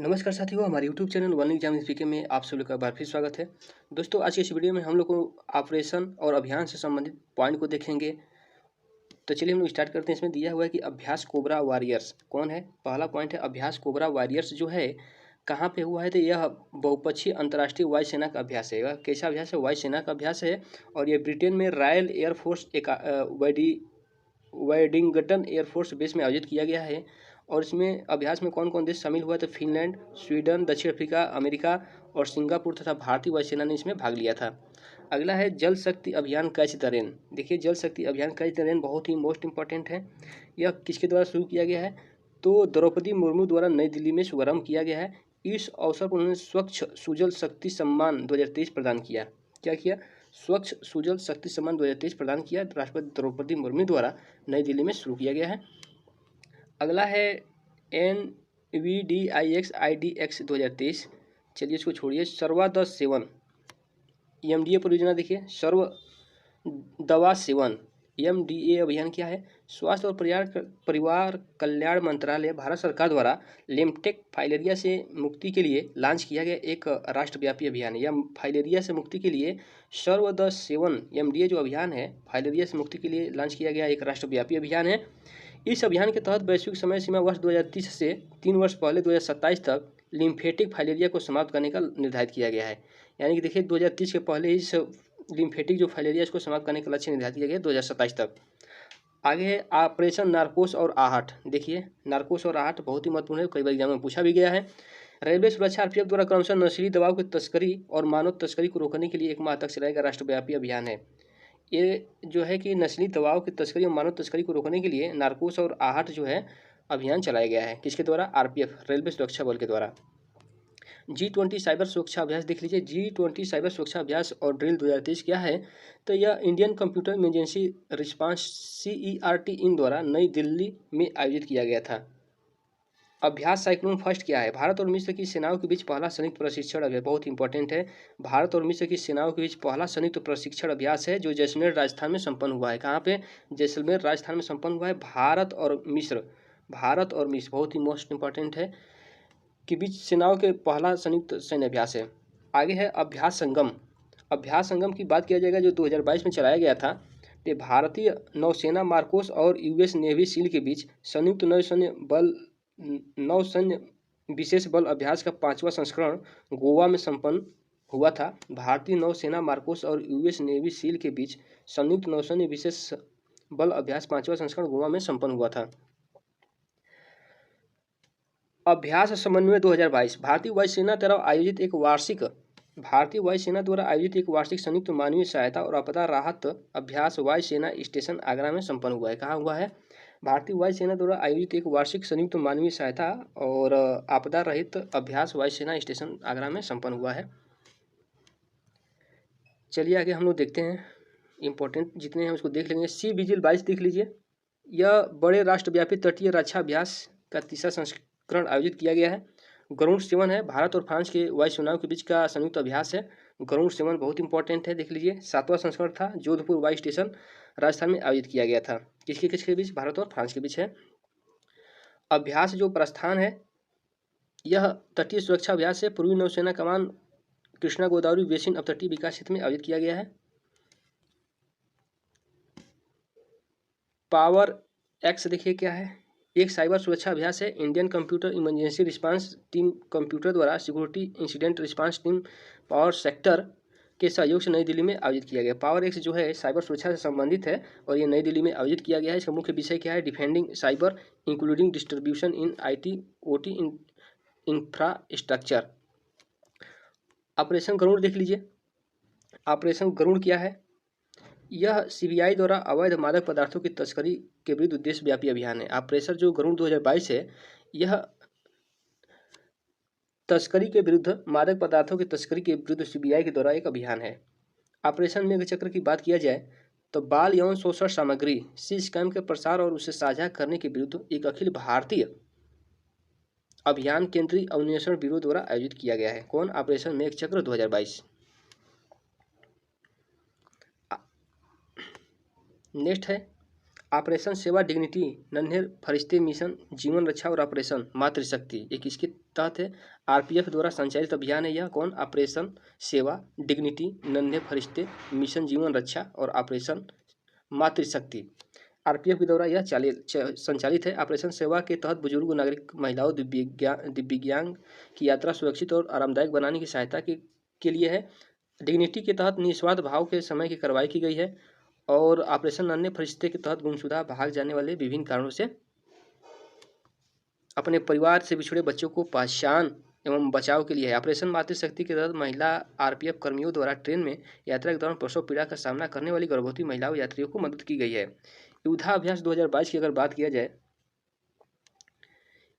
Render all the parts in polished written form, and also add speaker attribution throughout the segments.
Speaker 1: नमस्कार साथियों, हमारे YouTube channel one exam speaking में आप सभी का एक बार फिर स्वागत है। दोस्तों, आज की इस वीडियो में हम लोग को ऑपरेशन और अभियान से संबंधित पॉइंट को देखेंगे। तो चलिए हम लोग स्टार्ट करते हैं। इसमें दिया हुआ है कि अभ्यास कोबरा वॉरियर्स कौन है। पहला पॉइंट है अभ्यास कोबरा वॉरियर्स जो है कहाँ पे हुआ है, तो यह बहुपक्षीय अंतर्राष्ट्रीय वायुसेना का अभ्यास है। यह कैसा अभ्यास है? वायुसेना का अभ्यास है और यह ब्रिटेन में रॉयल एयरफोर्स वेडिंगटन एयरफोर्स बेस में आयोजित किया गया है। और इसमें अभ्यास में कौन कौन देश शामिल हुआ? तो फिनलैंड, स्वीडन, दक्षिण अफ्रीका, अमेरिका और सिंगापुर तथा भारतीय वायुसेना ने इसमें भाग लिया था। अगला है जल शक्ति अभियान कैच द रेन। देखिए, जल शक्ति अभियान कैच द रेन बहुत ही मोस्ट इंपॉर्टेंट है। यह किसके द्वारा शुरू किया गया है? तो द्रौपदी मुर्मू द्वारा नई दिल्ली में शुभारंभ किया गया है। इस अवसर पर उन्होंने स्वच्छ सुजल शक्ति सम्मान 2023 प्रदान किया। क्या किया? स्वच्छ सुजल शक्ति सम्मान 2023 प्रदान किया, राष्ट्रपति द्रौपदी मुर्मू द्वारा नई दिल्ली में शुरू किया गया है। अगला है NVDIX IDX 2023। चलिए इसको छोड़िए। सर्वा द सेवन EMDA परियोजना देखिए, सर्व दवा सेवन EMDA अभियान क्या है? स्वास्थ्य और परिवार कल्याण मंत्रालय भारत सरकार द्वारा लेमटेक फाइलेरिया से मुक्ति के लिए लॉन्च किया गया एक राष्ट्रव्यापी अभियान है। यह फाइलेरिया से मुक्ति के लिए सर्व द सेवन EMDA जो अभियान है, फाइलेरिया से मुक्ति के लिए लॉन्च किया गया एक राष्ट्रव्यापी अभियान है। इस अभियान के तहत वैश्विक समय सीमा वर्ष 2030 से 3 वर्ष पहले 2027 तक लिम्फेटिक फाइलेरिया को समाप्त करने का निर्धारित किया गया है। यानी कि देखिए 2030 के पहले इस लिम्फेटिक जो फाइलेरिया इसको समाप्त करने का लक्ष्य निर्धारित किया गया 2027 तक। आगे है ऑपरेशन नारकोस और आहट। देखिए, नारकोस और आहट बहुत ही महत्वपूर्ण है, कई बार एग्जाम में पूछा भी गया है। रेलवे सुरक्षा RPF द्वारा क्रमशः नशीली दवाओं की तस्करी और मानव तस्करी को रोकने के लिए 1 माह तक चलाएगा राष्ट्रव्यापी अभियान है। ये जो है कि नस्ली दवाओं की तस्करी और मानव तस्करी को रोकने के लिए नारकोस और आहट जो है अभियान चलाया गया है। किसके द्वारा? RPF, रेलवे सुरक्षा बल के द्वारा। G20 साइबर सुरक्षा अभ्यास देख लीजिए। G20 साइबर सुरक्षा अभ्यास और ड्रिल 2023 क्या है? तो यह Indian computer emergency response CERT इन द्वारा नई दिल्ली में आयोजित किया गया था। अभ्यास साइक्लोन फर्स्ट क्या है? भारत और मिस्र की सेनाओं के बीच पहला संयुक्त प्रशिक्षण अभ्यास, बहुत इंपॉर्टेंट है। भारत और मिस्र की सेनाओं के बीच पहला संयुक्त प्रशिक्षण अभ्यास है जो जैसलमेर राजस्थान में संपन्न हुआ है। कहाँ पे? जैसलमेर राजस्थान में संपन्न हुआ है। भारत और मिस्र बहुत ही मोस्ट इंपॉर्टेंट है के बीच सेनाओं के पहला संयुक्त सैन्य अभ्यास है। आगे है अभ्यास संगम। अभ्यास संगम की बात किया जाएगा जो 2022 में चलाया गया था। ये भारतीय नौसेना मार्कोस और US नेवी सील के बीच संयुक्त नौसैन्य विशेष बल अभ्यास का 5वां संस्करण गोवा में संपन्न हुआ था। भारतीय नौसेना मार्कोस और US नेवी सील के बीच संयुक्त नौसैन्य विशेष बल अभ्यास 5वां संस्करण गोवा में संपन्न हुआ था। अभ्यास समन्वय 2022 भारतीय वायुसेना द्वारा आयोजित एक वार्षिक संयुक्त मानवीय सहायता और आपदा राहत अभ्यास वायुसेना स्टेशन आगरा में संपन्न हुआ है। कहाँ हुआ है? भारतीय वायुसेना द्वारा आयोजित एक वार्षिक संयुक्त मानवीय सहायता और आपदा रहित अभ्यास वायुसेना स्टेशन आगरा में संपन्न हुआ है। चलिए आगे हम लोग देखते हैं, इंपॉर्टेंट जितने हैं उसको देख लेंगे। सी विजिल 22 देख लीजिए। यह बड़े राष्ट्रव्यापी तटीय रक्षा अभ्यास का तीसरा संस्करण आयोजित किया गया है। गरुड़ सेवन है, भारत और फ्रांस के वायुसेनाओं के बीच का संयुक्त अभ्यास है। गरुड़ सेवन बहुत इंपॉर्टेंट है, देख लीजिए। 7वां संस्करण था, जोधपुर वायु स्टेशन राजस्थान में आयोजित किया गया था। किसके बीच? भारत और फ्रांस के बीच है। अभ्यास जो प्रस्थान है, यह तटीय सुरक्षा अभ्यास है। पूर्वी नौसेना कमान कृष्णा गोदावरी बेसिन अपतटीय विकास क्षेत्र में आयोजित किया गया है। पावर एक्स देखिए क्या है? एक साइबर सुरक्षा अभ्यास है। Indian computer emergency response team computer द्वारा security incident response team power sector के सहयोग से नई दिल्ली में आयोजित किया गया। पावर एक्स जो है साइबर सुरक्षा से संबंधित है और ये नई दिल्ली में आयोजित किया गया है। इसका मुख्य विषय क्या है? Defending cyber including distribution in IT OT infrastructure. Operation Garuda देख लीजिए। ऑपरेशन गरुड़ क्या है? यह CBI द्वारा अवैध मादक पदार्थों की तस्करी के विरुद्ध देशव्यापी अभियान है। ऑपरेशन जो गरुड़ 2022 है, यह तस्करी के विरुद्ध मादक पदार्थों की तस्करी के विरुद्ध CBI के द्वारा एक अभियान है। ऑपरेशन मेघचक्र की बात किया जाए तो बाल यौन शोषण सामग्री स्कैम के प्रसार और उसे साझा करने के विरुद्ध एक अखिल भारतीय अभियान केंद्रीय अन्वेषण ब्यूरो द्वारा आयोजित किया गया है। कौन? ऑपरेशन मेघचक्र 2022। नेक्स्ट है ऑपरेशन सेवा डिग्निटी, नन्हे फरिश्ते मिशन जीवन रक्षा और ऑपरेशन मातृशक्ति। ये किसके तहत है। आरपीएफ द्वारा संचालित अभियान है यह। कौन? ऑपरेशन सेवा, डिग्निटी, नन्हे फरिश्ते, मिशन जीवन रक्षा और ऑपरेशन मातृशक्ति। आरपीएफ के द्वारा यह संचालित है। ऑपरेशन सेवा के तहत बुजुर्ग नागरिक, महिलाओं, दिव्यांग की यात्रा सुरक्षित और आरामदायक बनाने की सहायता के लिए है। डिग्निटी के तहत निस्वार्थ भाव के समय की कार्रवाई की गई है। और ऑपरेशन नन्हे फरिश्ते के तहत गुमशुदा, भाग जाने वाले, विभिन्न कारणों से अपने परिवार से बिछुड़े बच्चों को पहचान एवं बचाव के लिए है। ऑपरेशन मातृशक्ति के तहत महिला आरपीएफ कर्मियों द्वारा ट्रेन में यात्रा के दौरान प्रसव पीड़ा का सामना करने वाली गर्भवती महिलाओं यात्रियों को मदद की गई है। युद्धाभ्यास 2022 की अगर बात किया जाए,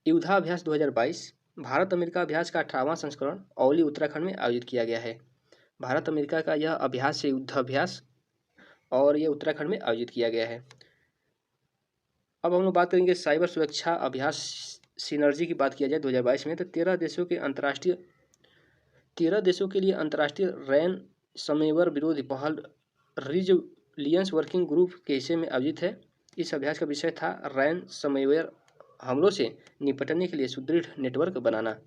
Speaker 1: युद्धाभ्यास 2022 भारत अमेरिका अभ्यास का 18वां संस्करण औली उत्तराखंड में आयोजित किया गया है। भारत अमेरिका का यह अभ्यास है युद्धाभ्यास, और यह उत्तराखंड में आयोजित किया गया है। अब हम लोग बात करेंगे साइबर सुरक्षा अभ्यास सिनर्जी की बात किया जाए 2022 में, तो 13 देशों के लिए अंतर्राष्ट्रीय रैन समेवर विरोधी पहल रिजिलियंस वर्किंग ग्रुप के हिस्से में आयोजित है। इस अभ्यास का विषय था रैन समेवर हमलों से निपटने के लिए सुदृढ़ नेटवर्क बनाना।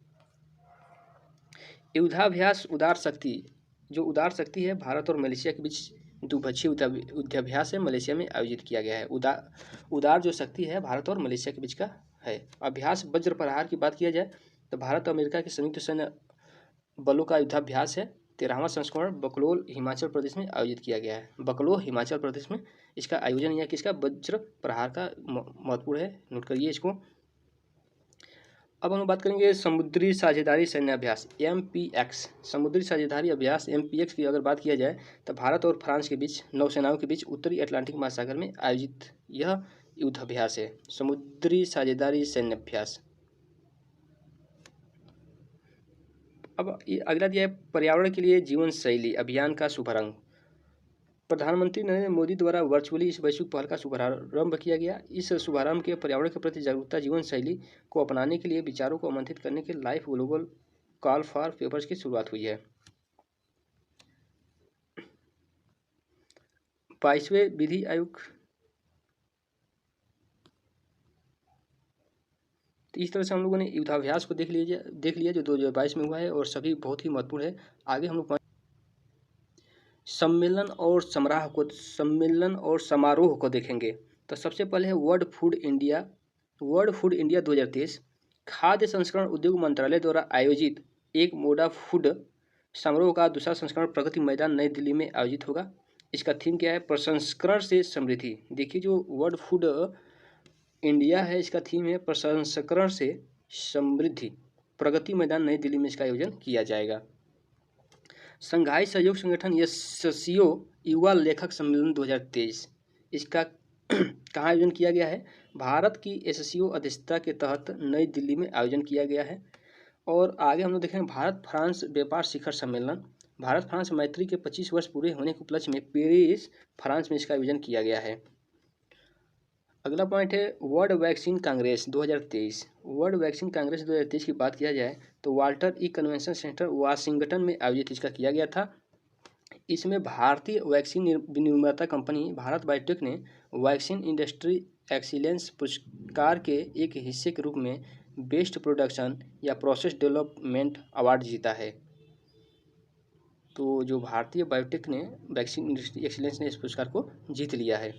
Speaker 1: युद्धाभ्यास उदार शक्ति, जो उदार शक्ति है, भारत और मलेशिया के बीच द्विपक्षीय युद्धाभ्यास है, मलेशिया में आयोजित किया गया है। उदार जो शक्ति है भारत और मलेशिया के बीच का है। अभ्यास वज्र प्रहार की बात किया जाए तो भारत और अमेरिका के संयुक्त सैन्य बलों का युद्धाभ्यास है। 13वां संस्करण बकलोल हिमाचल प्रदेश में आयोजित किया गया है। बकलोल हिमाचल प्रदेश में इसका आयोजन या किसका? वज्र प्रहार का महत्वपूर्ण है, नोट करिए इसको। अब हम बात करेंगे समुद्री साझेदारी सैन्य अभ्यास MPX। समुद्री साझेदारी अभ्यास MPX की अगर बात किया जाए तो भारत और फ्रांस के बीच नौसेनाओं के बीच उत्तरी अटलांटिक महासागर में आयोजित यह युद्धाभ्यास है, समुद्री साझेदारी सैन्य अभ्यास। अब अगला दिया है पर्यावरण के लिए जीवन शैली अभियान का शुभारंभ। प्रधानमंत्री नरेंद्र मोदी द्वारा वर्चुअली इस वैश्विक पहल का शुभारंभ किया गया। इस शुभारंभ के पर्यावरण के प्रति जागरूकता, जीवन शैली को अपनाने के लिए विचारों को आमंत्रित करने के life global call for papers की शुरुआत हुई है। 22वें विधि आयोग। तो इस तरह से हम लोगों ने युद्धाभ्यास को देख लिया जो 2022 में हुआ है और सभी बहुत ही महत्वपूर्ण है। आगे हम लोग सम्मेलन और समारोह को देखेंगे। तो सबसे पहले है वर्ल्ड फूड इंडिया 2023 खाद्य संस्करण उद्योग मंत्रालय द्वारा आयोजित एक मोडा फूड समारोह का दूसरा संस्करण प्रगति मैदान नई दिल्ली में आयोजित होगा। इसका थीम क्या है? प्रसंस्करण से समृद्धि। देखिए जो वर्ल्ड फूड इंडिया है इसका थीम है प्रसंस्करण से समृद्धि। प्रगति मैदान नई दिल्ली में इसका आयोजन किया जाएगा। संघाई सहयोग संगठन SCO युवा लेखक सम्मेलन 2023 इसका कहाँ आयोजन किया गया है? भारत की SCO अध्यक्षता के तहत नई दिल्ली में आयोजन किया गया है। और आगे हम लोग देखेंगे भारत फ्रांस व्यापार शिखर सम्मेलन। भारत फ्रांस मैत्री के 25 वर्ष पूरे होने के उपलक्ष्य में पेरिस फ्रांस में इसका आयोजन किया गया है। अगला पॉइंट है world vaccine Congress 2023। World vaccine Congress 2023 की बात किया जाए तो वाल्टर ई कन्वेंशन सेंटर वाशिंगटन में आयोजित इसका किया गया था। इसमें भारतीय वैक्सीन निर्माता कंपनी भारत बायोटेक ने वैक्सीन इंडस्ट्री एक्सीलेंस पुरस्कार के एक हिस्से के रूप में बेस्ट प्रोडक्शन या प्रोसेस डेवलपमेंट अवार्ड जीता है। तो जो भारतीय बायोटेक ने वैक्सीन इंडस्ट्री एक्सीलेंस ने इस पुरस्कार को जीत लिया है।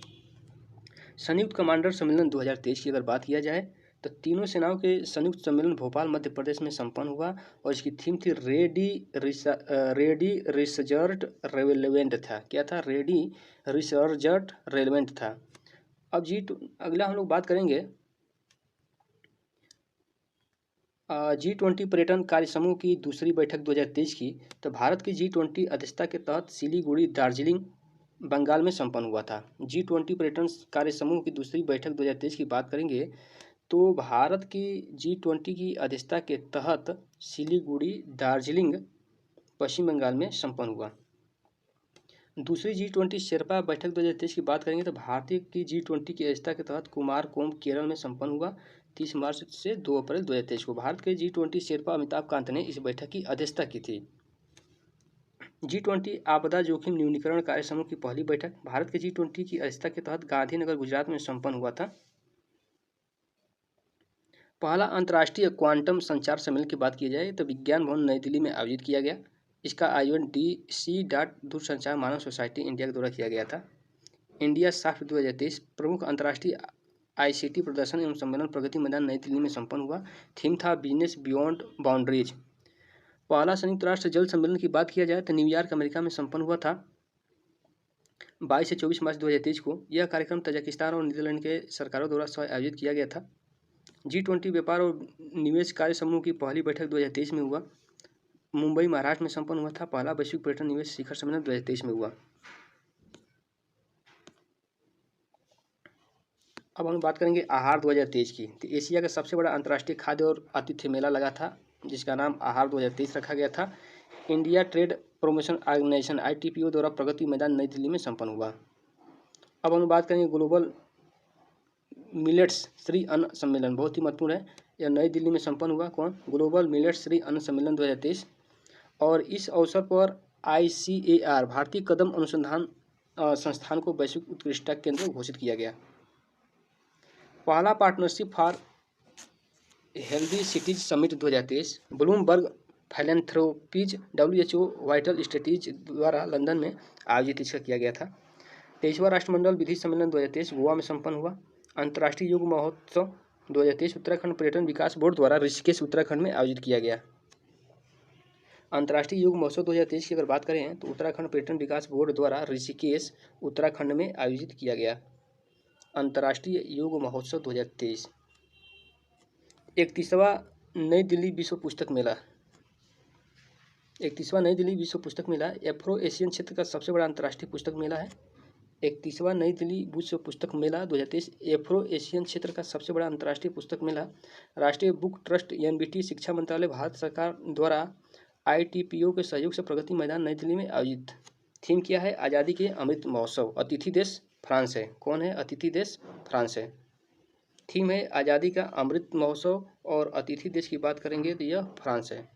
Speaker 1: संयुक्त कमांडर सम्मेलन 2023 की अगर बात किया जाए तो तीनों सेनाओं के संयुक्त सम्मेलन भोपाल मध्य प्रदेश में संपन्न हुआ और इसकी थीम थी रेडी रिसर्ज्ड रेलेवेंट था। क्या था? रेडी रिसर्ज्ड रेलेवेंट था। अब अगला हम लोग बात करेंगे G20 पर्यटन कार्य समूह की दूसरी बैठक 2023 की। तो भारत की G20 अध्यक्षता के तहत सिलीगुड़ी, दार्जिलिंग, बंगाल में संपन्न हुआ था। G20 पर्यटन कार्य समूह की दूसरी बैठक 2023 की बात करेंगे तो भारत की G20 की अध्यक्षता के तहत सिलीगुड़ी, दार्जिलिंग, पश्चिम बंगाल में संपन्न हुआ। दूसरी G20 शेरपा बैठक 2023 की बात करेंगे तो भारतीय की G20 की अध्यक्षता के तहत कुमारकोम, केरल में संपन्न हुआ 30 मार्च से 2 अप्रैल 2023 को। भारत के G20 शेरपा अमिताभ कांत ने इस बैठक की अध्यक्षता की थी। G20 आपदा जोखिम न्यूनीकरण कार्य समूह की पहली बैठक भारत के G20 की अध्यक्षता के तहत गांधीनगर, गुजरात में संपन्न हुआ था। पहला अंतर्राष्ट्रीय क्वांटम संचार सम्मेलन की बात की जाए तो विज्ञान भवन नई दिल्ली में आयोजित किया गया। इसका आयोजन दूरसंचार मानव सोसाइटी इंडिया के द्वारा किया गया था। इंडिया सॉफ्ट 2023 प्रमुख अंतर्राष्ट्रीय ICT प्रदर्शन एवं सम्मेलन प्रगति मैदान नई दिल्ली में संपन्न हुआ। थीम था बिजनेस बियॉन्ड बाउंड्रीज। पहला संयुक्त राष्ट्र जल सम्मेलन की बात किया जाए तो न्यूयॉर्क अमेरिका में संपन्न हुआ था 22 से 24 मार्च 2023 को। यह कार्यक्रम तजाकिस्तान और नीदरलैंड के सरकारों द्वारा सह आयोजित किया गया था। G20 व्यापार और निवेश कार्य समूह की पहली बैठक 2023 में हुआ। मुंबई महाराष्ट्र में संपन्न हुआ था। पहला वैश्विक पर्यटन निवेश शिखर सम्मेलन 2023 में हुआ। अब हम बात करेंगे आहार 2023 की। तो एशिया का सबसे बड़ा अंतर्राष्ट्रीय खाद्य और आतिथ्य मेला लगा था जिसका नाम आहार 2023 रखा गया था। India trade promotion organisation ITPO द्वारा प्रगति मैदान नई दिल्ली में संपन्न हुआ। अब हम बात करेंगे ग्लोबल मिलेट्स श्री अन्न सम्मेलन, बहुत ही महत्वपूर्ण है। यह नई दिल्ली में संपन्न हुआ। कौन? ग्लोबल मिलेट्स श्री अन्न सम्मेलन 2023। और इस अवसर पर ICAR भारतीय कदम अनुसंधान संस्थान को वैश्विक उत्कृष्टता केंद्र घोषित किया गया। पहला partnership for healthy cities summit 2023 Bloomberg philanthropies WHO vital strategies द्वारा लंदन में आयोजित इसका किया गया था। 23वां राष्ट्रमंडल विधि सम्मेलन 2023 गोवा में संपन्न हुआ। अंतर्राष्ट्रीय योग महोत्सव 2023 उत्तराखंड पर्यटन विकास बोर्ड द्वारा ऋषिकेश उत्तराखंड में आयोजित किया गया। अंतर्राष्ट्रीय योग महोत्सव 2023 की अगर बात करें तो उत्तराखंड पर्यटन विकास बोर्ड द्वारा ऋषिकेश उत्तराखंड में आयोजित किया गया। अंतर्राष्ट्रीय योग महोत्सव 2023। 31वां नई दिल्ली विश्व पुस्तक मेला। 31वां नई दिल्ली विश्व पुस्तक मेला एफ्रो एशियन क्षेत्र का सबसे बड़ा अंतर्राष्ट्रीय पुस्तक मेला है। 31वां नई दिल्ली विश्व पुस्तक मेला 2023 एफ्रो एशियन क्षेत्र का सबसे बड़ा अंतर्राष्ट्रीय पुस्तक मेला राष्ट्रीय बुक ट्रस्ट NBT शिक्षा मंत्रालय भारत सरकार द्वारा ITPO के सहयोग से प्रगति मैदान नई दिल्ली में आयोजित। थीम क्या है? आज़ादी के अमृत महोत्सव। अतिथि देश फ्रांस है। कौन है? अतिथि देश फ्रांस है। थीम है आज़ादी का अमृत महोत्सव और अतिथि देश की बात करेंगे तो यह फ्रांस है।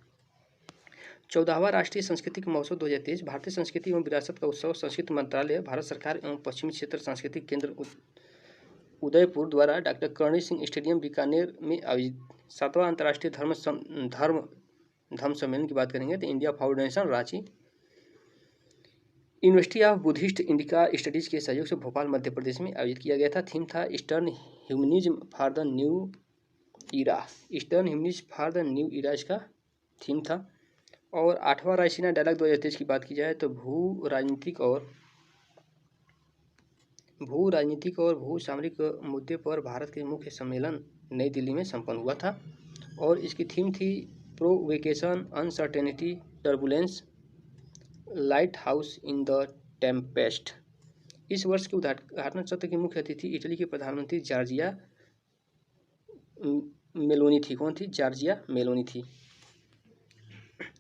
Speaker 1: 14वां राष्ट्रीय सांस्कृतिक महोत्सव 2023 भारतीय संस्कृति एवं विरासत का उत्सव संस्कृति मंत्रालय भारत सरकार एवं पश्चिमी क्षेत्र सांस्कृतिक केंद्र उदयपुर द्वारा डॉक्टर कर्णी सिंह स्टेडियम बीकानेर में आयोजित। 7वां अंतर्राष्ट्रीय धर्म सम्मेलन की बात करेंगे तो India foundation Ranchi university of Buddhist indica studies के सहयोग से भोपाल मध्य प्रदेश में आयोजित किया गया था। थीम था eastern humanism for the new era. Eastern humanism for the new era इसका थीम था। और 8वां रायसीना डायलॉग 2023 की बात की जाए तो भू राजनीतिक और भू सामरिक मुद्दे पर भारत के मुख्य सम्मेलन नई दिल्ली में संपन्न हुआ था। और इसकी थीम थी provocation uncertainty turbulence lighthouse in the tempest. इस वर्ष के उद्घाटन सत्र की मुख्य अतिथि इटली के प्रधानमंत्री जॉर्जिया मेलोनी थी। कौन थी? जॉर्जिया मेलोनी थी।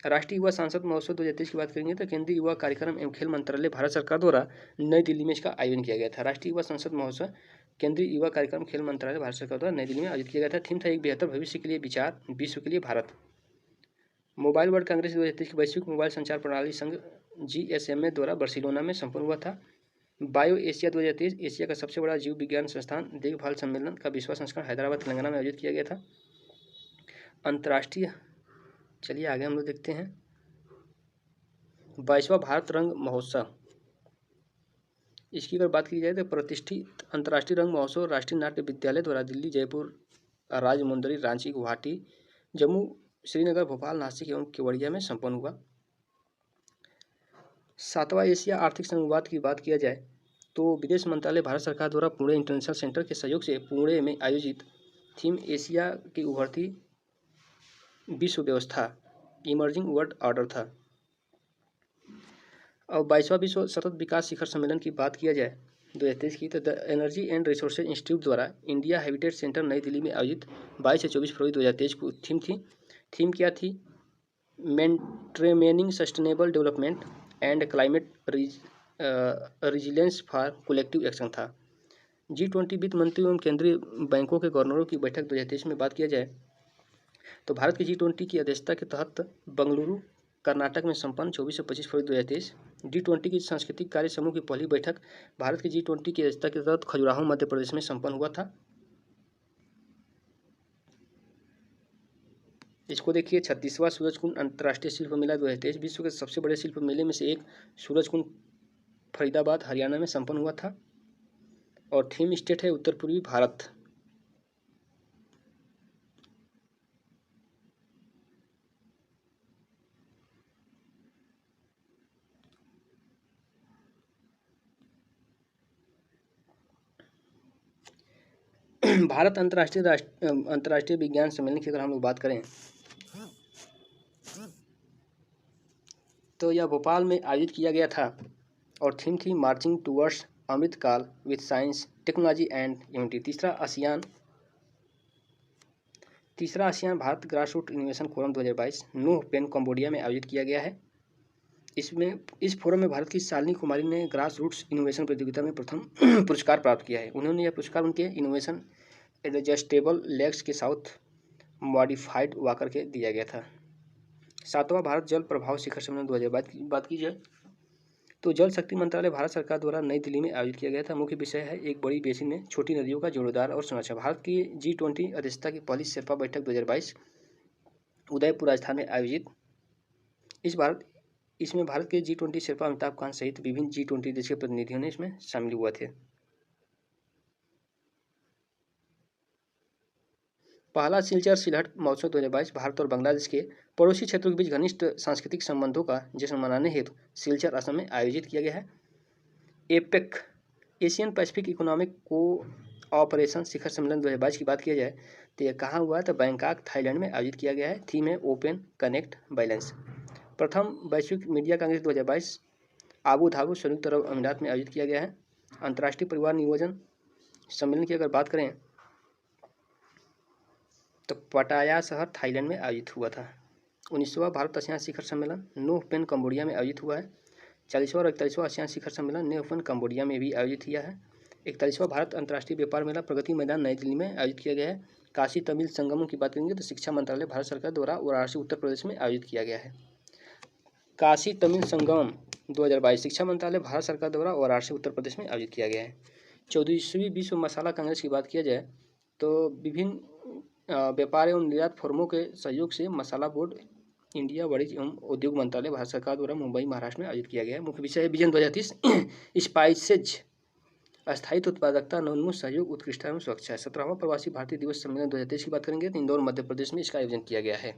Speaker 1: राष्ट्रीय युवा सांसद महोत्सव 2023 की बात करेंगे तो केंद्रीय युवा कार्यक्रम एवं खेल मंत्रालय भारत सरकार द्वारा नई दिल्ली में इसका आयोजन किया गया था। राष्ट्रीय युवा संसद महोत्सव केंद्रीय युवा कार्यक्रम खेल मंत्रालय भारत सरकार द्वारा नई दिल्ली में आयोजित किया गया था। थीम था एक बेहतर भविष्य के लिए विचार, विश्व के लिए भारत। मोबाइल वर्ल्ड कांग्रेस 2023 की वैश्विक मोबाइल संचार प्रणाली संघ GSMA द्वारा बार्सिलोना में संपन्न हुआ था। बायो एशिया 2023 एशिया का सबसे बड़ा जीव विज्ञान संस्थान देखभाल सम्मेलन का 20वां संस्करण हैदराबाद तेलंगाना में आयोजित किया गया था। अंतर्राष्ट्रीय चलिए आगे हम लोग देखते हैं 22वां भारत रंग महोत्सव। इसकी अगर बात की जाए तो प्रतिष्ठित अंतर्राष्ट्रीय रंग महोत्सव राष्ट्रीय नाट्य विद्यालय द्वारा दिल्ली, जयपुर, राजमुंदरी, रांची, गुवाहाटी, जम्मू, श्रीनगर, भोपाल, नासिक एवं केवड़िया में संपन्न हुआ। 7वां एशिया आर्थिक संवाद की बात किया जाए तो विदेश मंत्रालय भारत सरकार द्वारा पुणे इंटरनेशनल सेंटर के सहयोग से पुणे में आयोजित थीम एशिया की उभरती विश्व व्यवस्था इमर्जिंग वर्ल्ड ऑर्डर था। और 22वां विश्व सतत विकास शिखर सम्मेलन की बात किया जाए 2023 की तो the energy and resources institute द्वारा इंडिया हैबिटेट सेंटर नई दिल्ली में आयोजित 22 से 24 फरवरी 2023 को थीम क्या थी? Maintaining sustainable development and climate resilience for collective action था। G20 वित्त मंत्री एवं केंद्रीय बैंकों के गवर्नरों की बैठक 2023 में बात किया जाए तो भारत की G20 की अध्यक्षता के तहत बंगलुरु कर्नाटक में संपन्न 24 से 25 फरवरी 2023 G20 की सांस्कृतिक कार्य समूह की पहली बैठक भारत की G20 की अध्यक्षता के तहत खजुराहो मध्य प्रदेश में संपन्न हुआ था। इसको देखिए 36वां सूरजकुंड अंतर्राष्ट्रीय शिल्प मेला 2023 विश्व के सबसे बड़े शिल्प मेले में से एक सूरजकुंड फरीदाबाद हरियाणा में संपन्न हुआ था और थीम स्टेट है उत्तर पूर्वी भारत। भारत अंतर्राष्ट्रीय विज्ञान सम्मेलन की अगर हम लोग बात करें तो यह भोपाल में आयोजित किया गया था और थीम थी marching towards Amritkaal with science technology and unity. तीसरा ASEAN Bharat grassroot innovation forum 2022 Phnom Penh Cambodia में आयोजित किया गया है। इस फोरम में भारत की शालिनी कुमारी ने ग्रास रूट्स इनोवेशन प्रतियोगिता में प्रथम पुरस्कार प्राप्त किया है। उन्होंने यह पुरस्कार उनके इनोवेशन एडजस्टेबल लेग्स के साउथ मॉडिफाइड वॉकर के दिया गया था। 7वां भारत जल प्रभाव शिखर सम्मेलन 2022 की बात की जाए तो जल शक्ति मंत्रालय भारत सरकार द्वारा नई दिल्ली में आयोजित किया गया था। मुख्य विषय है एक बड़ी बेसिन में छोटी नदियों का जोड़ीदार और संरक्षण। भारत की G20 अध्यक्षता की पहली शेरपा बैठक 2022 उदयपुर राजस्थान में आयोजित। इसमें भारत के G20 शेरपा अमिताभ कांत सहित विभिन्न G20 देश के प्रतिनिधियों ने इसमें शामिल हुए थे। पहला सिलचर सिलहट महोत्सव 2022 भारत और बांग्लादेश के पड़ोसी क्षेत्रों के बीच घनिष्ठ सांस्कृतिक संबंधों का जश्न मनाने हेतु सिलचर असम में आयोजित किया गया है। APEC Asian Pacific economic cooperation शिखर सम्मेलन 2022 की बात किया जाए तो यह कहाँ हुआ है तो बैंकॉक थाईलैंड में आयोजित किया गया है। थीम है ओपन कनेक्ट बैलेंस। प्रथम वैश्विक मीडिया कांग्रेस 2022 आबू धाबी संयुक्त अरब अमीरात में आयोजित किया गया है। अंतर्राष्ट्रीय परिवार नियोजन सम्मेलन की अगर बात करें तो पटाया शहर थाईलैंड में आयोजित हुआ था। 19वां भारत आसियान शिखर सम्मेलन नूह पेन कंबोडिया में आयोजित हुआ है। 40वां और 41वां आसियान शिखर सम्मेलन नूह पेन कंबोडिया में भी आयोजित किया है। 41वां भारत अंतर्राष्ट्रीय व्यापार मेला प्रगति मैदान नई दिल्ली में आयोजित किया गया है। काशी तमिल संगमों की बात करेंगे तो शिक्षा मंत्रालय भारत सरकार द्वारा वाराणसी उत्तर प्रदेश में आयोजित किया गया है। काशी तमिल संगम 2022 शिक्षा मंत्रालय भारत सरकार द्वारा वाराणसी उत्तर प्रदेश में आयोजित किया गया है। 14वीं विश्व मसाला कांग्रेस की बात किया जाए तो विभिन्न व्यापार एवं निर्यात फर्मों के सहयोग से मसाला बोर्ड इंडिया वाणिज्य एवं उद्योग मंत्रालय भारत सरकार द्वारा मुंबई महाराष्ट्र में आयोजित किया गया है। मुख्य विषय है विजन 2030 स्पाइसेज अस्थायित्व उत्पादकता नवोन्मुख सहयोग उत्कृष्टता एवं सुरक्षा। 17वां प्रवासी भारतीय दिवस सम्मेलन 2023 की बात करेंगे तो इंदौर मध्य प्रदेश में इसका आयोजन किया गया है।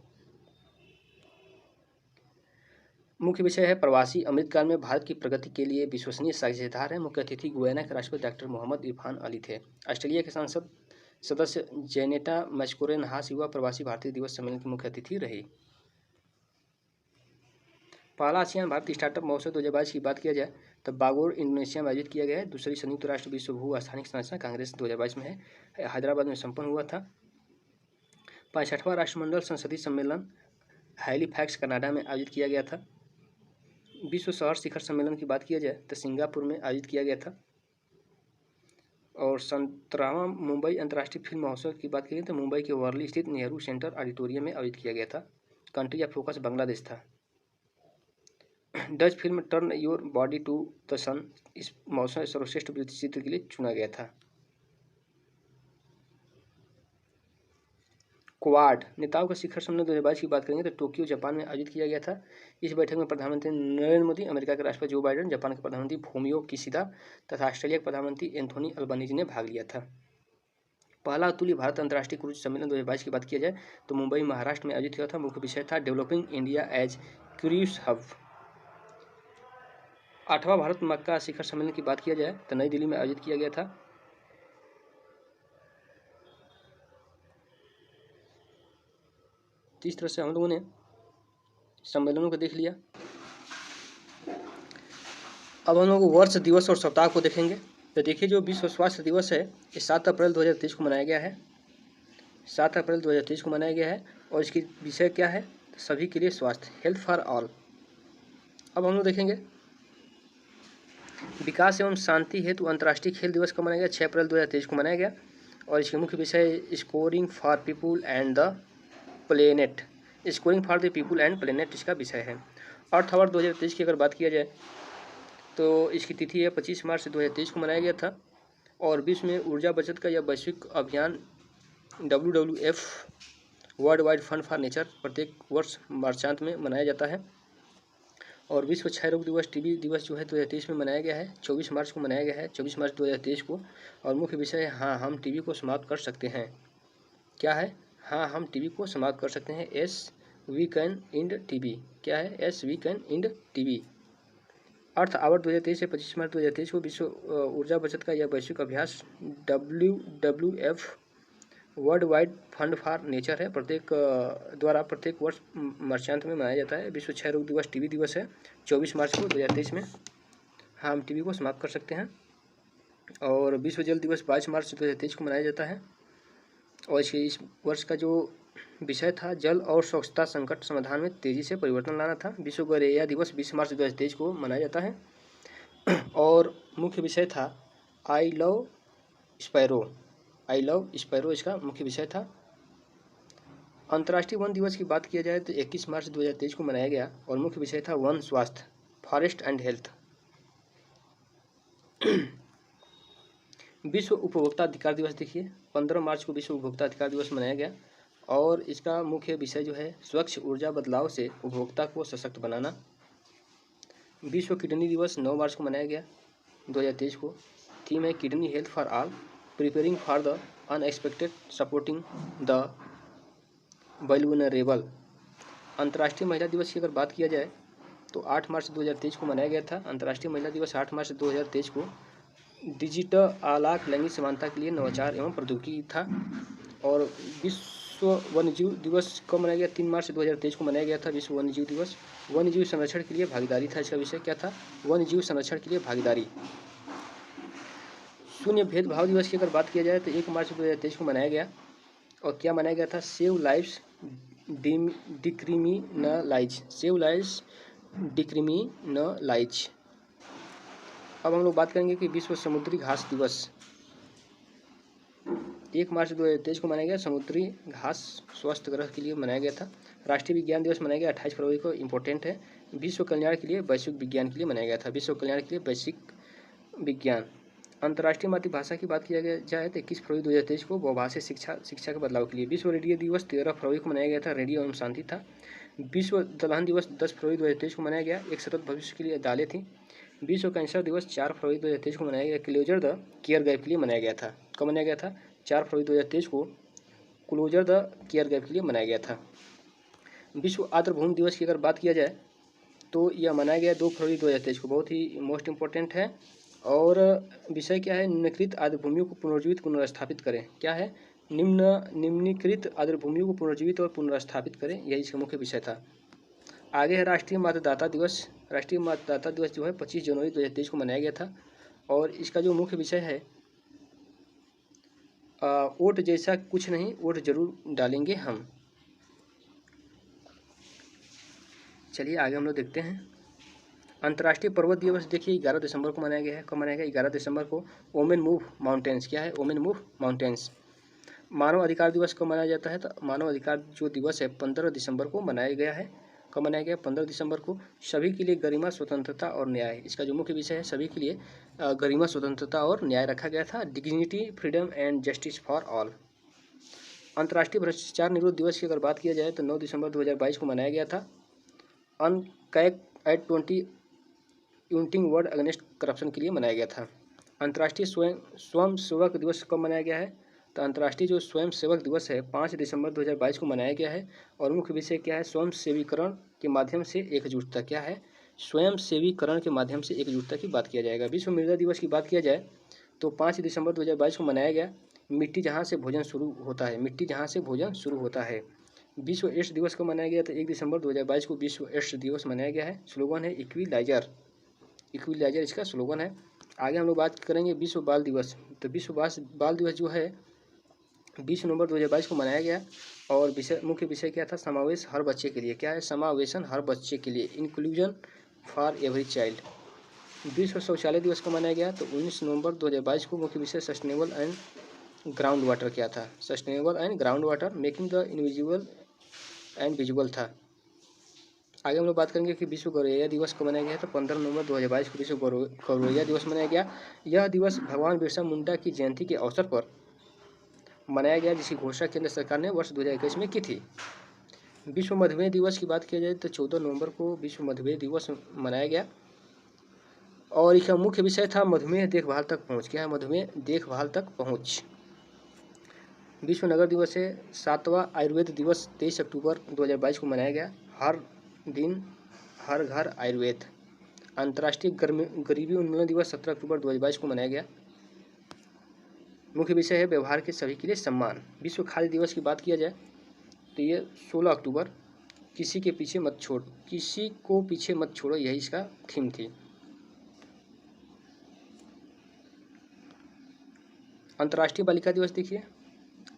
Speaker 1: मुख्य विषय है प्रवासी अमृतकाल में भारत की प्रगति के लिए विश्वसनीय साझेदार है। मुख्य अतिथि गुयाना के राष्ट्रपति डॉक्टर मोहम्मद इरफान अली थे। ऑस्ट्रेलिया के संसद सदस्य जेनेटा मैस्कोरे नहास युवा प्रवासी भारतीय दिवस सम्मेलन की मुख्य अतिथि रही। पहला आसियान भारत स्टार्टअप महोत्सव 2022 की बात किया जाए तो बागोर इंडोनेशिया में आयोजित किया गया है। दूसरी संयुक्त राष्ट्र विश्व भू स्थानिक संरचना कांग्रेस 2022 में है हैदराबाद में संपन्न हुआ था। 65वां राष्ट्रमंडल संसदीय सम्मेलन हैलीफैक्स कनाडा में आयोजित किया गया था। विश्व शहर शिखर सम्मेलन की बात किया जाए तो सिंगापुर में आयोजित किया गया था। और 17वां मुंबई अंतर्राष्ट्रीय फिल्म महोत्सव की बात करें तो मुंबई के वर्ली स्थित नेहरू सेंटर ऑडिटोरियम में आयोजित किया गया था। कंट्री ऑफ फोकस बांग्लादेश था। Dutch film turn your body to the sun इस महोत्सव सर्वश्रेष्ठ विदेशी चित्र के लिए चुना गया था। क्वाड नेताओं का शिखर सम्मेलन 2022 की बात करेंगे तो टोक्यो जापान में आयोजित किया गया था। इस बैठक में प्रधानमंत्री नरेंद्र मोदी, अमेरिका के राष्ट्रपति जो बाइडेन, जापान के प्रधानमंत्री फूमियो किशिदा तथा ऑस्ट्रेलिया के प्रधानमंत्री एंथोनी अल्बानीजी ने भाग लिया था। पहला अतुल्य भारत अंतर्राष्ट्रीय क्रूज सम्मेलन 2022 की बात किया जाए तो मुंबई महाराष्ट्र में आयोजित हुआ था। मुख्य विषय था developing India as cruise hub. 8वां भारत मक्का शिखर सम्मेलन की बात किया जाए तो नई दिल्ली में आयोजित किया गया था। इस तरह से हम लोगों ने सम्मेलनों को देख लिया। अब हम लोग वर्ष दिवस और सप्ताह को देखेंगे तो देखिए जो विश्व स्वास्थ्य दिवस है ये 7 अप्रैल 2023 को मनाया गया है। 7 अप्रैल 2023 को मनाया गया है और इसकी विषय क्या है सभी के लिए स्वास्थ्य, हेल्थ फॉर ऑल। अब हम लोग देखेंगे विकास एवं शांति हेतु अंतर्राष्ट्रीय खेल दिवस कब मनाया गया। 6 अप्रैल 2023 को मनाया गया और इसके मुख्य विषय scoring for people and the planet. Scoring for the people and planet इसका विषय है। अर्थ आवर 2023 की अगर बात किया जाए तो इसकी तिथि है 25 मार्च 2023 को मनाया गया था और विश्व में ऊर्जा बचत का यह वैश्विक अभियान WWF world wide fund for nature प्रत्येक वर्ष मार्चांत में मनाया जाता है। और विश्व क्षय रोग दिवस टीबी दिवस जो है 2023 में मनाया गया है, 24 मार्च को मनाया गया है, 24 मार्च 2023 को। और मुख्य विषय है हाँ हम टीबी को समाप्त कर सकते हैं। क्या है? हाँ हम टीबी को समाप्त कर सकते हैं। As we can end TB. क्या है? As we can end TB. Earth hour 2023 से 25 मार्च 2023 को विश्व ऊर्जा बचत का यह वैश्विक अभ्यास WWF world wide fund for nature है द्वारा प्रत्येक वर्ष मार्चांत में मनाया जाता है। विश्व क्षय रोग दिवस टीबी दिवस है 24 मार्च को 2023 में। हाँ हम टीबी को समाप्त कर सकते हैं। और विश्व जल दिवस 22 मार्च 2023 को मनाया जाता है। और इस वर्ष का जो विषय था जल और स्वच्छता संकट समाधान में तेजी से परिवर्तन लाना था। विश्व गोरैया दिवस 20 मार्च 2023 को मनाया जाता है। और मुख्य विषय था आई लव स्पैरो इसका मुख्य विषय था। अंतर्राष्ट्रीय वन दिवस की बात किया जाए तो 21 मार्च 2023 को मनाया गया और मुख्य विषय था वन स्वास्थ्य, फॉरेस्ट एंड हेल्थ। विश्व उपभोक्ता अधिकार दिवस देखिए 15 मार्च को विश्व उपभोक्ता अधिकार दिवस मनाया गया और इसका मुख्य विषय जो है स्वच्छ ऊर्जा बदलाव से उपभोक्ता को सशक्त बनाना। विश्व किडनी दिवस 9 मार्च को मनाया गया 2023 को। थीम है kidney health for all, preparing for the unexpected, supporting the vulnerable. अंतर्राष्ट्रीय महिला दिवस की अगर बात किया जाए तो 8 मार्च 2023 को मनाया गया था। अंतर्राष्ट्रीय महिला दिवस 8 मार्च 2023 को डिजिटल आलाक लैंगिक समानता के लिए नवाचार एवं प्रौद्योगिकी था। और विश्व वन्यजीव दिवस कब मनाया गया? 3 मार्च 2023 को मनाया गया था विश्व वन्यजीव दिवस। वन्यजीव संरक्षण के लिए भागीदारी था इसका विषय। क्या था? वन्यजीव संरक्षण के लिए भागीदारी। शून्य भेदभाव दिवस की अगर बात किया जाए तो 1 मार्च 2023 को मनाया गया और क्या मनाया गया था? Save lives decriminalise. अब हम लोग बात करेंगे कि विश्व समुद्री घास दिवस 1 मार्च 2023 को मनाया गया। समुद्री घास स्वस्थ ग्रह के लिए मनाया गया था। राष्ट्रीय विज्ञान दिवस मनाया गया 28 फरवरी को, इम्पोर्टेंट है। विश्व कल्याण के लिए वैश्विक विज्ञान के लिए मनाया गया था। विश्व कल्याण के लिए वैश्विक विज्ञान। अंतर्राष्ट्रीय मातृभाषा की बात किया जाए तो 21 फरवरी 2023 को बहुभाषी शिक्षा के बदलाव के लिए। विश्व रेडियो दिवस 13 फरवरी को मनाया गया था, रेडियो एवं शांति था। विश्व दलहन दिवस 10 फरवरी 2023 को मनाया गया, एक सतत भविष्य के लिए दालें थी। विश्व कैंसर दिवस 4 फरवरी 2023 को मनाया गया, क्लोजर द केयर गैप के लिए मनाया गया था। कब मनाया गया था? 4 फरवरी 2023 को क्लोजर द केयर गैप के लिए मनाया गया था। विश्व आर्द्रभूमि दिवस की अगर बात किया जाए तो यह मनाया गया 2 फरवरी 2023 को, बहुत ही मोस्ट इम्पोर्टेंट है। और विषय क्या है? निम्नलिखित आर्द्रभूमियों को पुनर्जीवित पुनर्स्थापित करें। क्या है? निम्नलिखित आर्द्रभूमियों को पुनर्जीवित और पुनर्स्थापित करें, यही इसका मुख्य विषय था। आगे है राष्ट्रीय मतदाता दिवस। राष्ट्रीय मतदाता दिवस जो है 25 जनवरी 2023 को मनाया गया था और इसका जो मुख्य विषय है वोट जैसा कुछ नहीं, वोट जरूर डालेंगे हम। चलिए आगे हम लोग देखते हैं। अंतर्राष्ट्रीय पर्वत दिवस देखिए 11 दिसंबर को मनाया गया है। कब मनाया गया? 11 दिसंबर को। Women move mountains. क्या है? Women move mountains. मानव अधिकार दिवस कब मनाया जाता है? तो मानव अधिकार जो दिवस है 15 दिसंबर को मनाया गया है। कब मनाया गया? 15 दिसंबर को। सभी के लिए गरिमा, स्वतंत्रता और न्याय, इसका जो मुख्य विषय है सभी के लिए गरिमा, स्वतंत्रता और न्याय रखा गया था। Dignity, freedom and justice for all. अंतर्राष्ट्रीय भ्रष्टाचार निरोध दिवस की अगर बात किया जाए तो 9 दिसंबर 2022 को मनाया गया था। UNCAC at 20 uniting world against corruption के लिए मनाया गया था। अंतर्राष्ट्रीय स्वयं सेवक दिवस कब मनाया गया है? तो अंतर्राष्ट्रीय जो स्वयं सेवक दिवस है 5 दिसंबर 2022 को मनाया गया है और मुख्य विषय क्या है? स्वयं सेवीकरण के माध्यम से एकजुटता। क्या है? स्वयं सेवीकरण के माध्यम से एकजुटता की बात किया जाएगा। विश्व मृदा दिवस की बात किया जाए तो 5 दिसंबर 2022 को मनाया गया। मिट्टी जहाँ से भोजन शुरू होता है, मिट्टी जहाँ से भोजन शुरू होता है। विश्व एड्स दिवस को मनाया गया तो 1 दिसंबर 2022 को विश्व एड्स दिवस मनाया गया है। स्लोगन है इक्विलाइजर इसका स्लोगन है। आगे हम लोग बात करेंगे विश्व बाल दिवस। तो विश्व बाल दिवस जो है 20 नवंबर 2022 को मनाया गया और मुख्य विषय क्या था? समावेश हर बच्चे के लिए। क्या है? समावेशन हर बच्चे के लिए, इंक्लूजन फॉर एवरी चाइल्ड। विश्व शौचालय दिवस को मनाया गया तो 19 नवंबर 2022 को। मुख्य विषय सस्टेनेबल एंड ग्राउंड वाटर क्या था? Sustainable and ground water making the invisible and visual था। आगे हम लोग बात करेंगे कि विश्व गौरैया दिवस को मनाया गया तो 15 नवंबर 2022 को विश्व गौरैया दिवस मनाया गया। यह दिवस भगवान बिरसा मुंडा की जयंती के अवसर पर मनाया गया, जिसकी घोषणा केंद्र सरकार ने वर्ष 2021 में की थी। विश्व मधुमेह दिवस की बात किया जाए तो 14 नवंबर को विश्व मधुमेह दिवस मनाया गया और इसका मुख्य विषय था मधुमेह देखभाल तक पहुँच। क्या है? मधुमेह देखभाल तक पहुँच। विश्व नगर दिवस है 7वां आयुर्वेद दिवस 23 अक्टूबर 2022 को मनाया गया। हर दिन हर घर आयुर्वेद। अंतर्राष्ट्रीय गरीबी उन्मूलन दिवस 17 अक्टूबर 2022 को मनाया गया। मुख्य विषय है व्यवहार के सभी के लिए सम्मान। विश्व खाद्य दिवस की बात किया जाए तो ये 16 अक्टूबर, किसी को पीछे मत छोड़ो, यही इसका थीम थी। अंतर्राष्ट्रीय बालिका दिवस देखिए,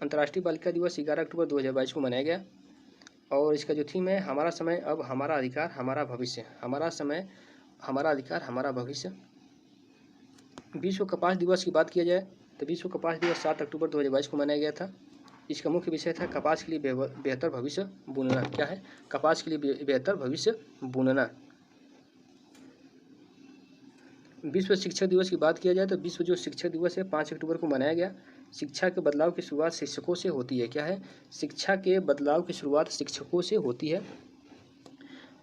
Speaker 1: अंतर्राष्ट्रीय बालिका दिवस 11 अक्टूबर 2022 को मनाया गया और इसका जो थीम है हमारा समय अब हमारा अधिकार हमारा भविष्य। हमारा समय हमारा अधिकार हमारा भविष्य। विश्व कपास दिवस की बात किया जाए तो विश्व कपास दिवस 7 अक्टूबर 2022 को मनाया गया था। इसका मुख्य विषय था कपास के लिए बेहतर भविष्य बुनना। क्या है? कपास के लिए बेहतर भविष्य बुनना। विश्व शिक्षक दिवस की बात किया जाए तो विश्व जो शिक्षक दिवस है 5 अक्टूबर को मनाया गया। शिक्षा के बदलाव की शुरुआत शिक्षकों से होती है। क्या है? शिक्षा के बदलाव की शुरुआत शिक्षकों से होती है।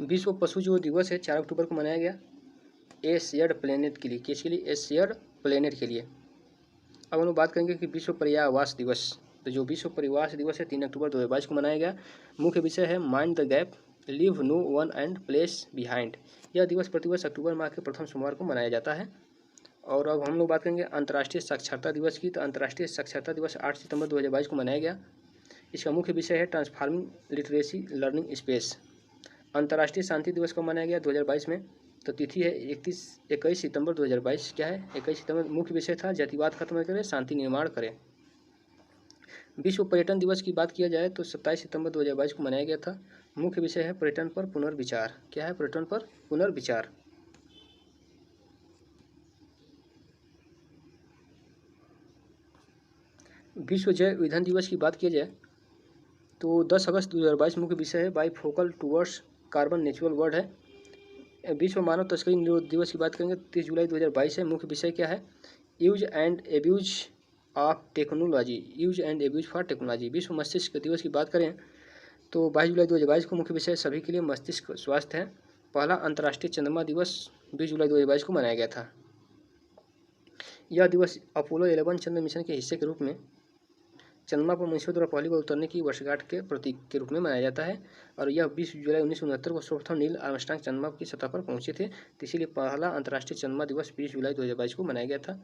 Speaker 1: विश्व पशु जो दिवस है 4 अक्टूबर को मनाया गया ए शेयर्ड प्लेनेट के लिए। किसके लिए? ए शेयर्ड प्लेनेट के लिए। अब हम लोग बात करेंगे कि विश्व पर्यावरण दिवस। तो जो विश्व पर्यावरण दिवस है 3 अक्टूबर 2022 को मनाया गया। मुख्य विषय है mind the gap, leave no one and place behind. यह दिवस प्रतिवर्ष अक्टूबर माह के प्रथम सोमवार को मनाया जाता है। और अब हम लोग बात करेंगे अंतर्राष्ट्रीय साक्षरता दिवस की। तो अंतर्राष्ट्रीय साक्षरता दिवस 8 सितंबर 2022 को मनाया गया। इसका मुख्य विषय है ट्रांसफार्मिंग लिटरेसी लर्निंग स्पेस। अंतर्राष्ट्रीय शांति दिवस को मनाया गया 2022 में। तो तिथि है 21 सितंबर 2022। क्या है? 21 सितंबर। मुख्य विषय था जातिवाद खत्म करें, शांति निर्माण करें। विश्व पर्यटन दिवस की बात किया जाए तो 27 सितंबर 2022 को मनाया गया था। मुख्य विषय है पर्यटन पर पुनर्विचार। क्या है? पर्यटन पर पुनर्विचार। विश्व जैव ईंधन दिवस की बात किया जाए तो 10 अगस्त 2022 मुख्य विषय है by focal towards carbon natural world है। विश्व मानव तस्करी निरोध दिवस की बात करेंगे 30 जुलाई 2022 है। मुख्य विषय क्या है? Use and abuse of technology, use and abuse for technology. विश्व मस्तिष्क दिवस की बात करें तो 22 जुलाई 2022 को मुख्य विषय सभी के लिए मस्तिष्क स्वास्थ्य है। पहला अंतर्राष्ट्रीय चंद्रमा दिवस 20 जुलाई 2022 को मनाया गया था। यह दिवस अपोलो 11 चंद्र मिशन के हिस्से के रूप में चंद्रमा पर मनुष्यों द्वारा पहली बार उतरने की वर्षगांठ के प्रतीक के रूप में मनाया जाता है। और यह 20 जुलाई 1969 को सर्वप्रथम नील आर्मस्ट्रांग चंद्रमा की सतह पर पहुंचे थे। तो इसीलिए पहला अंतर्राष्ट्रीय चंद्रमा दिवस 20 जुलाई 2022 को मनाया गया था।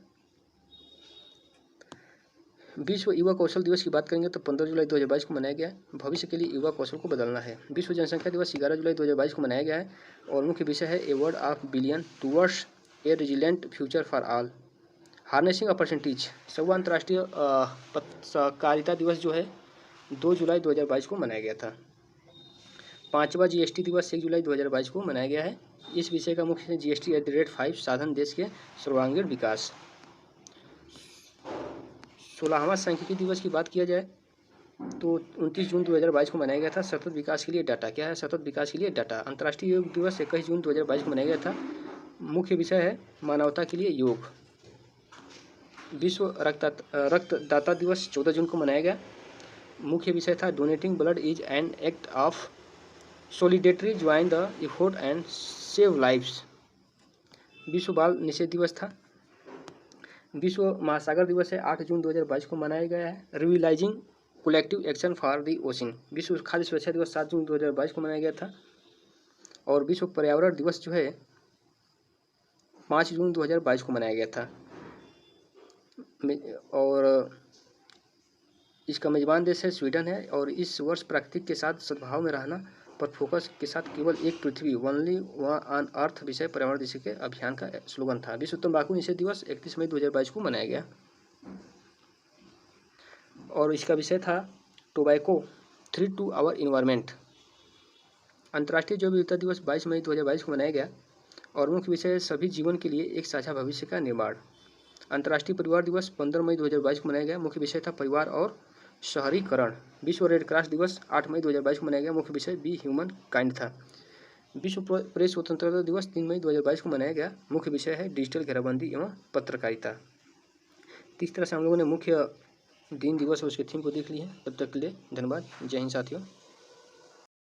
Speaker 1: विश्व युवा कौशल दिवस की बात करेंगे तो 15 जुलाई 2022 को मनाया गया। भविष्य के लिए युवा कौशल को बदलना है। विश्व जनसंख्या दिवस 11 जुलाई 2022 को मनाया गया है और मुख्य विषय है a world of billion towards a resilient future for all. Harnessing opportunities. 6वां अंतर्राष्ट्रीय सहकारिता दिवस जो है 2 जुलाई 2022 को मनाया गया था। 5वां जीएसटी दिवस 1 जुलाई 2022 को मनाया गया है। इस विषय का मुख्य है GST@5 साधन देश के सर्वांगीण विकास। 16वां सांख्यिकी दिवस की बात किया जाए तो 29 जून 2022 को मनाया गया था। सतत विकास के लिए डाटा। क्या है? सतत विकास के लिए डाटा। अंतर्राष्ट्रीय योग दिवस 21 जून 2022 को मनाया गया था। मुख्य विषय है मानवता के लिए योग। विश्व रक्तदाता दिवस 14 जून को मनाया गया। मुख्य विषय था donating blood is an act of solidarity, join the effort and save lives. विश्व बाल निषेध दिवस था। विश्व महासागर दिवस है 8 जून 2022 को मनाया गया है। Realising collective action for the ocean. विश्व खाद्य सुरक्षा दिवस 7 जून 2022 को मनाया गया था। और विश्व पर्यावरण दिवस जो है 5 जून 2022 को मनाया गया था। और इसका मेजबान देश है स्वीडन है। और इस वर्ष प्रकृति के साथ सद्भाव में रहना पर फोकस के साथ केवल एक पृथ्वी, ओनली ऑन अर्थ विषय पर्यावरण दिवस के अभियान का स्लोगन था। विश्व तंबाकू निषेध दिवस 31 मई 2022 को मनाया गया और इसका विषय था tobacco threat to our environment. अंतर्राष्ट्रीय जैव विविधता दिवस 22 मई 2022 को मनाया गया और मुख्य विषय है सभी जीवन के लिए एक साझा भविष्य का निर्माण। अंतर्राष्ट्रीय परिवार दिवस 15 मई 2022 को मनाया गया। मुख्य विषय था परिवार और शहरीकरण। विश्व रेड क्रॉस दिवस 8 मई 2022 को मनाया गया। मुख्य विषय बी ह्यूमन काइंड था। विश्व प्रेस स्वतंत्रता दिवस 3 मई 2022 को मनाया गया। मुख्य विषय है डिजिटल घेराबंदी एवं पत्रकारिता। इस तरह से हम लोगों ने मुख्य दिन दिवस और उसके थीम को देख लिए। तब तक के लिए धन्यवाद। जय हिंद साथियों।